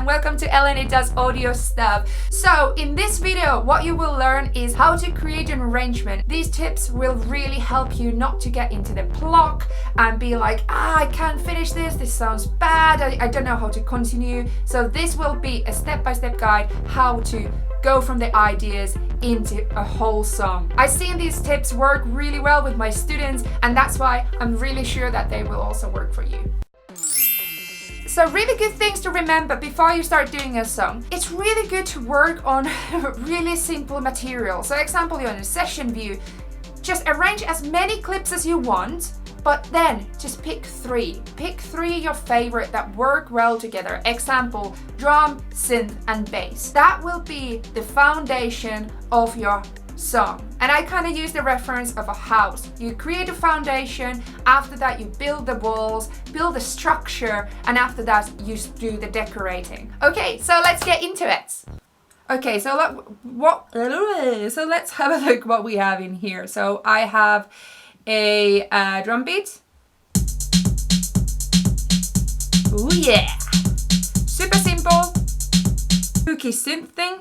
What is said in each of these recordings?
and welcome to Eleni Does Audio Stuff. So in this video, what you will learn is how to create an arrangement. These tips will really help you not to get into the block and be like, I can't finish this sounds bad, I don't know how to continue. So this will be a step-by-step guide how to go from the ideas into a whole song. I've seen these tips work really well with my students, and that's why I'm really sure that they will also work for you. So really good things to remember before you start doing a song. It's really good to work on really simple material. So example, you're in a session view, just arrange as many clips as you want, but then just pick three. Pick three your favorite that work well together. Example, drum, synth, and bass. That will be the foundation of your song. And I kind of use the reference of a house. You create a foundation, after that you build the walls, build the structure, and after that you do the decorating. Okay, so let's get into it. Okay, so let's have a look what we have in here. So I have a drum beat. Oh yeah! Super simple, spooky synth thing.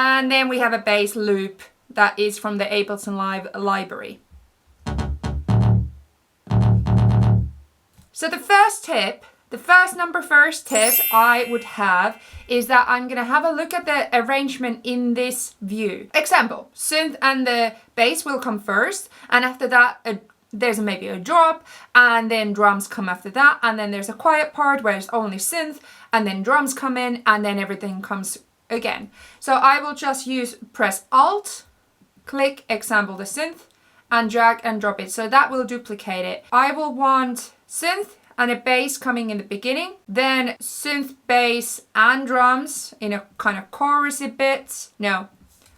And then we have a bass loop that is from the Ableton Live library. So the first tip I would have is that I'm gonna have a look at the arrangement in this view. Example, synth and the bass will come first, and after that there's maybe a drop, and then drums come after that, and then there's a quiet part where it's only synth, and then drums come in, and then everything comes again. So I will just press Alt, click example the synth, and drag and drop it. So that will duplicate it. I will want synth and a bass coming in the beginning, then synth, bass, and drums in a kind of chorusy bit. No,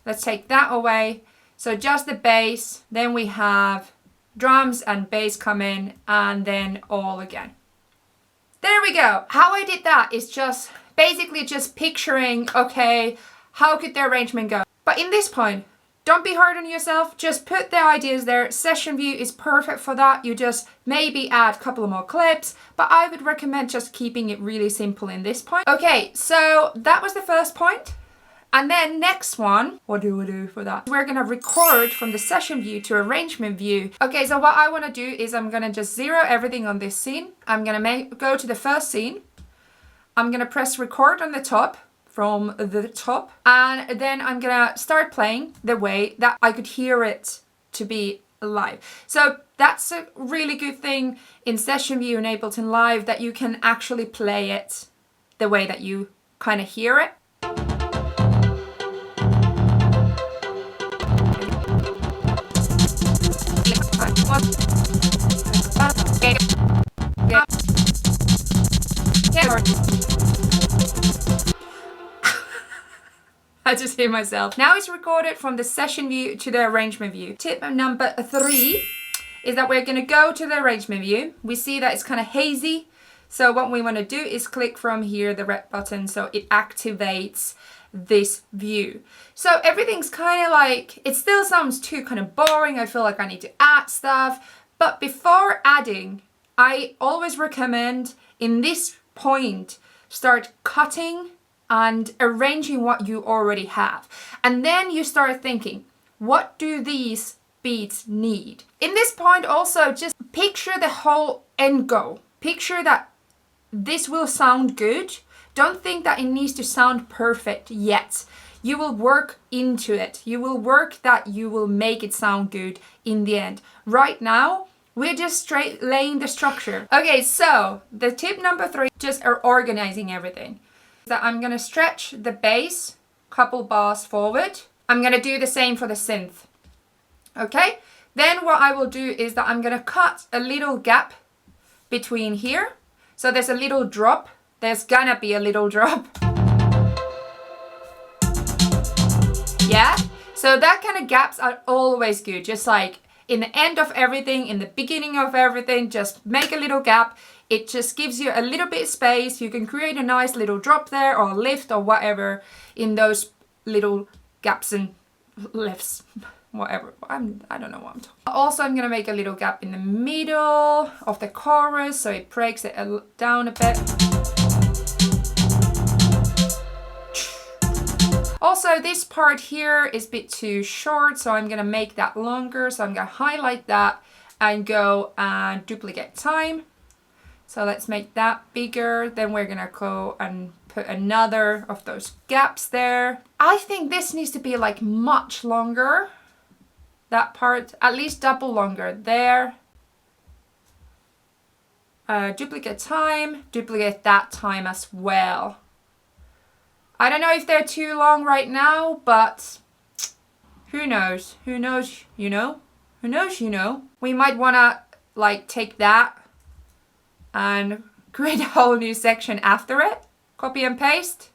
let's take that away. So just the bass, then we have drums and bass come in, and then all again. There we go. How I did that is just basically just picturing, okay, how could the arrangement go? But in this point, don't be hard on yourself, just put the ideas there. Session view is perfect for that. You just maybe add a couple more clips, but I would recommend just keeping it really simple in this point. Okay, so that was the first point. And then next one, what do we do for that? We're gonna record from the session view to arrangement view. Okay, so what I wanna do is I'm gonna just zero everything on this scene. I'm gonna go to the first scene. I'm gonna press record on the top, from the top, and then I'm gonna start playing the way that I could hear it to be live. So that's a really good thing in session view in Ableton Live, that you can actually play it the way that you kind of hear it. I just hear myself. Now it's recorded from the session view to the arrangement view. Tip number 3 is that we're gonna go to the arrangement view. We see that it's kind of hazy. So what we wanna do is click from here, the red button, so it activates this view. So everything's kind of like, it still sounds too kind of boring. I feel like I need to add stuff. But before adding, I always recommend in this point, start cutting and arranging what you already have. And then you start thinking, what do these beats need? In this point also, just picture the whole end goal. Picture that this will sound good. Don't think that it needs to sound perfect yet. You will work into it. You will work that you will make it sound good in the end. Right now, we're just straight laying the structure. Okay, so the tip number 3, just organizing everything. That I'm gonna stretch the bass couple bars forward. I'm gonna do the same for the synth. Okay, then what I will do is that I'm gonna cut a little gap between here. So there's a little drop. There's gonna be a little drop. Yeah, so that kind of gaps are always good. Just like in the end of everything, in the beginning of everything, just make a little gap. It just gives you a little bit of space. You can create a nice little drop there, or lift, or whatever in those little gaps and lifts. whatever. I don't know what I'm talking. Also, I'm gonna make a little gap in the middle of the chorus so it breaks it down a bit. Also, this part here is a bit too short, so I'm gonna make that longer. So I'm gonna highlight that and go and duplicate time. So let's make that bigger. Then we're gonna go and put another of those gaps there. I think this needs to be like much longer. That part, at least double longer there. Duplicate time, duplicate that time as well. I don't know if they're too long right now, but who knows? Who knows, you know? Who knows, you know? We might wanna like take that and create a whole new section after it. Copy and paste.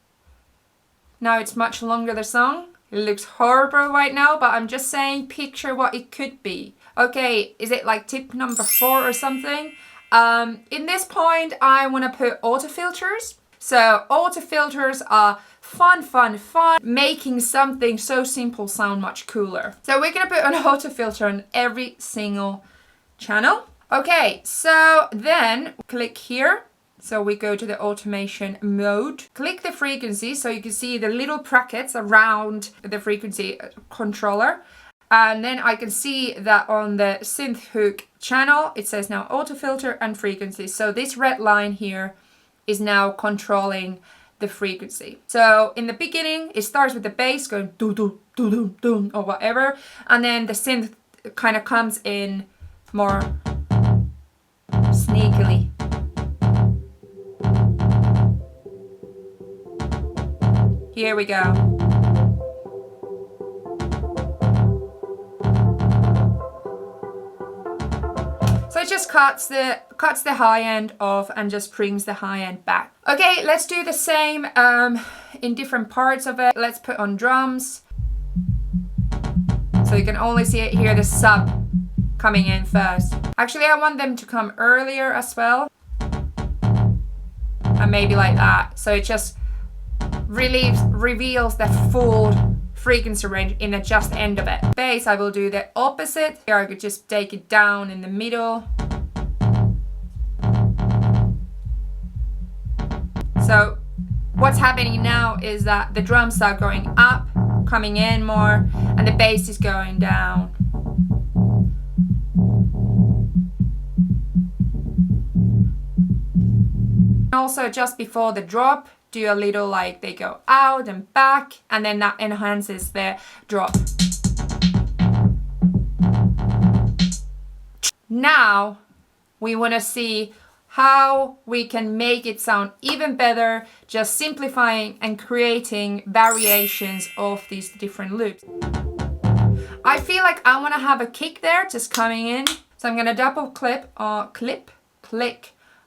Now it's much longer, the song. It looks horrible right now, but I'm just saying, picture what it could be. Okay, is it like tip number 4 or something? In this point, I want to put auto filters. So auto filters are fun, making something so simple sound much cooler. So we're gonna put an auto filter on every single channel. Okay, so then click here. So we go to the automation mode, click the frequency so you can see the little brackets around the frequency controller. And then I can see that on the synth hook channel, it says now auto filter and frequency. So this red line here is now controlling the frequency. So in the beginning, it starts with the bass going do do do do do or whatever. And then the synth kind of comes in more sneakily. Here we go. So it just cuts the high end off and just brings the high end back. Okay, let's do the same in different parts of it. Let's put on drums. So you can only see it here, the sub coming in first. Actually, I want them to come earlier as well. And maybe like that. So it just reveals the full frequency range in the just end of it. Bass, I will do the opposite. Here I could just take it down in the middle. So what's happening now is that the drums are going up, coming in more, and the bass is going down. Also, just before the drop, do a little like they go out and back, and then that enhances the drop. Now we want to see how we can make it sound even better, just simplifying and creating variations of these different loops. I feel like I want to have a kick there just coming in, so I'm going to double click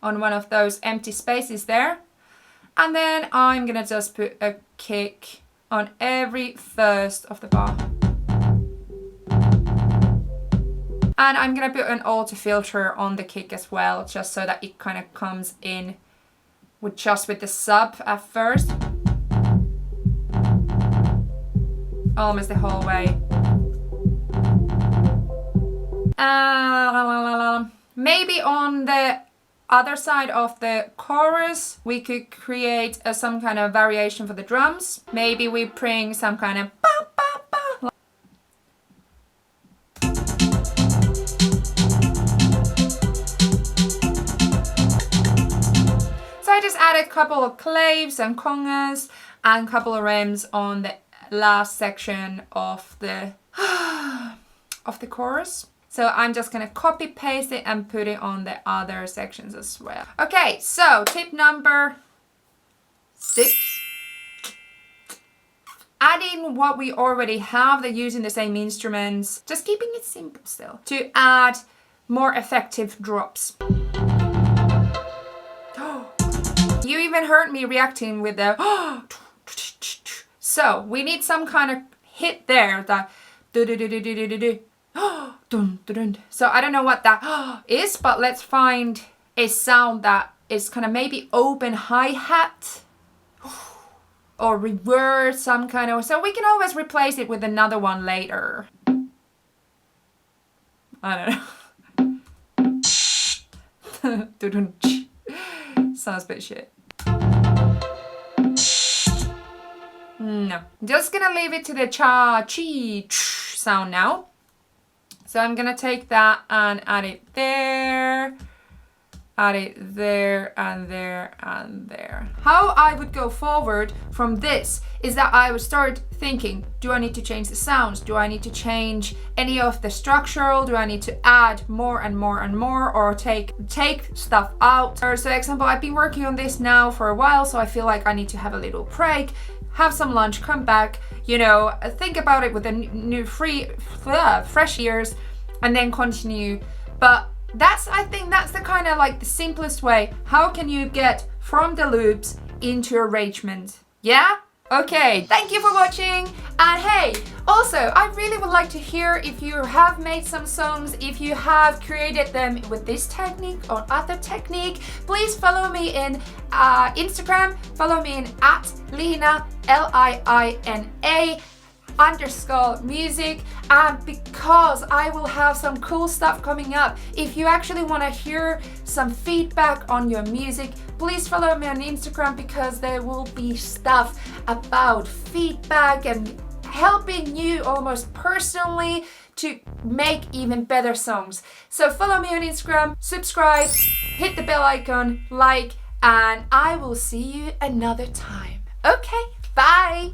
on one of those empty spaces there. And then I'm gonna just put a kick on every first of the bar. And I'm gonna put an auto filter on the kick as well, just so that it kind of comes in with the sub at first. Almost the whole way. Maybe on the other side of the chorus, we could create some kind of variation for the drums. Maybe we bring some kind of ba, ba, ba. So I just added a couple of claves and congas and a couple of rims on the last section of the chorus. So I'm just gonna copy paste it and put it on the other sections as well. Okay, so tip number 6. Add in what we already have, they're using the same instruments, just keeping it simple still, to add more effective drops. You even heard me reacting with the so we need some kind of hit there, that so I don't know what that is, but let's find a sound that is kind of maybe open hi-hat or reverse some kind of, so we can always replace it with another one later. I don't know. Sounds a bit shit. No, just gonna leave it to the chi sound now. So I'm gonna take that and add it there, add it there and there and there. How I would go forward from this is that I would start thinking, do I need to change the sounds? Do I need to change any of the structural? Do I need to add more and more and more, or take stuff out? Or so example, I've been working on this now for a while, so I feel like I need to have a little break, have some lunch, come back, you know, think about it with a new fresh ears, and then continue. But I think that's the kind of like the simplest way. How can you get from the loops into arrangement? Yeah? Okay, thank you for watching. And hey, also, I really would like to hear if you have made some songs, if you have created them with this technique or other technique. Please follow me in Instagram, follow me in @Liina, Liina _music, and because I will have some cool stuff coming up. If you actually want to hear some feedback on your music, please follow me on Instagram, because there will be stuff about feedback and helping you almost personally to make even better songs. So follow me on Instagram, subscribe, hit the bell icon, like, and I will see you another time. Okay, bye!